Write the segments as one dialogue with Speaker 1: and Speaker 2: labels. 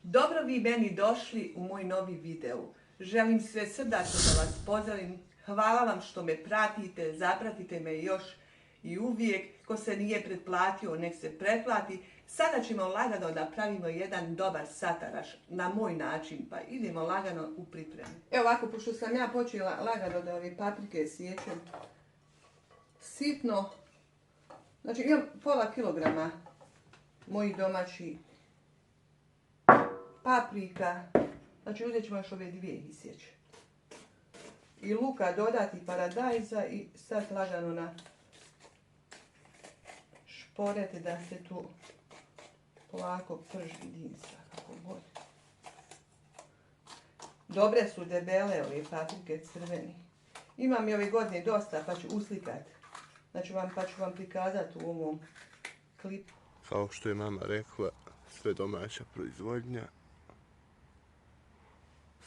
Speaker 1: Dobro vi meni došli u moj novi video. Želim sve srdačno da vas pozdravim. Hvala vam što me pratite, zapratite me još i uvijek. Ko se nije pretplatio, nek se pretplati. Sada ćemo lagano da pravimo jedan dobar sataraš na moj način, pa idemo lagano u pripremu. Evo ovako, pošto sam ja počela lagano da ove paprike siječem sitno, znači imam pola kilograma mojih domaćih paprika, znači uzet ćemo još ove dvije isjeći. I luka dodati, paradajza i sad lagano na šporete da se tu polako prži dinsa, kako god. Dobre su debele ove paprike crveni. Imam i ove godine dosta pa ću uslikat. Znači pa ću vam prikazati u ovom klipu.
Speaker 2: Kao što je mama rekla, sve domaća proizvodnja.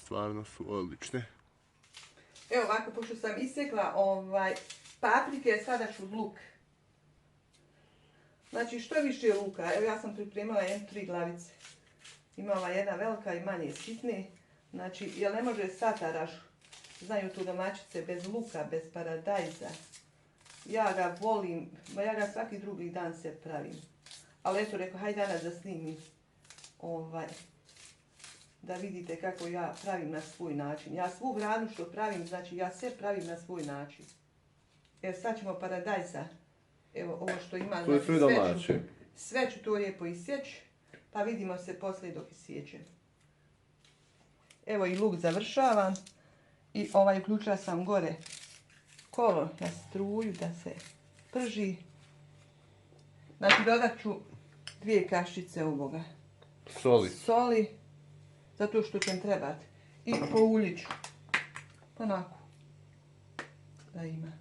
Speaker 2: Stvarno su odlične.
Speaker 1: Evo ovako, pošto sam isekla paprike, sada ću luk. Znači što više luka, evo ja sam pripremila 3 glavice. Imala jedna velika i manje sitne. Znači, jer ne može sataraš, znaju tu domaćice, bez luka, bez paradajza. Ja ga volim, ja ga svaki drugi dan se pravim. Ali eto, rekao, hajde danas da snimim da vidite kako ja pravim na svoj način. Ja svu hranu što pravim, znači ja sve pravim na svoj način. Evo sad ćemo paradajza, evo ovo što ima,
Speaker 2: to je sve domaće.
Speaker 1: Sve ću to lijepo isjeći, pa vidimo se poslije dok isjećem. Evo i luk završavam i uključila sam gore kolo na struju da se prži. Znači dodat ću 2 kaščice ovoga soli, zato što će mi trebati. I pouljit ću. Onako. Da ima.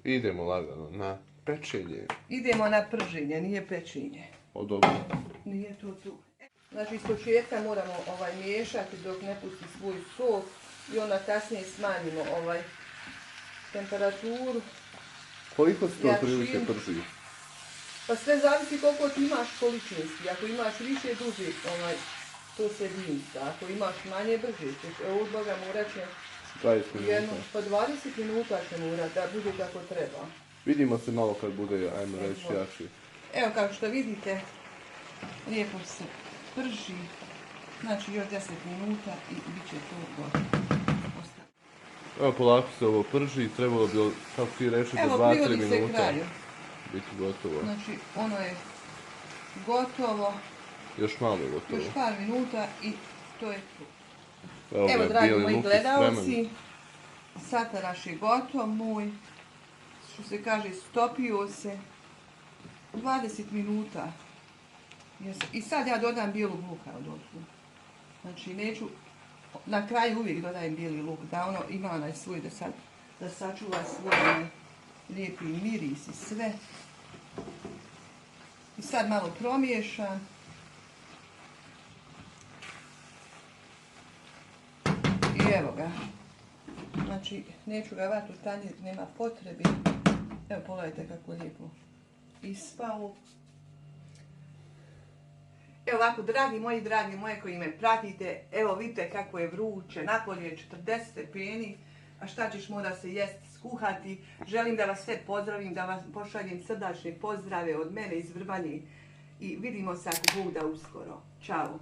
Speaker 2: Idemo lagano na pečenje.
Speaker 1: Idemo na prženje, nije pečenje.
Speaker 2: Dobro.
Speaker 1: Nije to tu. Znači s početka moramo miješati dok ne pusti svoj sok i onda kasnije smanjimo temperaturu.
Speaker 2: Koliko se to prilike prži?
Speaker 1: Pa sve zavisi koliko ti imaš količinski. Ako imaš više, duže to se dinsa. Ako imaš manje, brže ćeš. Evo od Boga morat će
Speaker 2: 20 minuta.
Speaker 1: Pa 20 minuta će morat da bude kako treba.
Speaker 2: Vidimo se malo kad bude, ajmo reći, jači.
Speaker 1: Evo kao što vidite, lijepo se prži. Znači još 10 minuta i bit će to gotovo.
Speaker 2: Evo polako se ovo prži, trebalo bi, kako ti reći, do 2-3 minuta biti gotovo.
Speaker 1: Znači ono je gotovo.
Speaker 2: Još malo je gotovo.
Speaker 1: Još par minuta i to je to.
Speaker 2: Evo
Speaker 1: dragi moji gledalci, sataraš je gotov moj. Što se kaže, stopio se 20 minuta. I sad ja dodam bijelog luka od ovdje. Znači neću, na kraju uvijek dodajem bijeli luk, da ono ima onaj svoj, da sačuva svoj lijepi miris i sve. I sad malo promiješam. I evo ga. Znači, neću ga vati u tanjir, nema potrebe. Evo, pogledajte kako lijepo ispao. Evo ovako, dragi moje koji me pratite, evo vidite kako je vruće, napolje je 40 stepeni, a šta ćeš, mora se jesti, skuhati. Želim da vas sve pozdravim, da vas pošaljem srdačne pozdrave od mene iz Vrbanje i vidimo se ako Bog da uskoro. Ćao!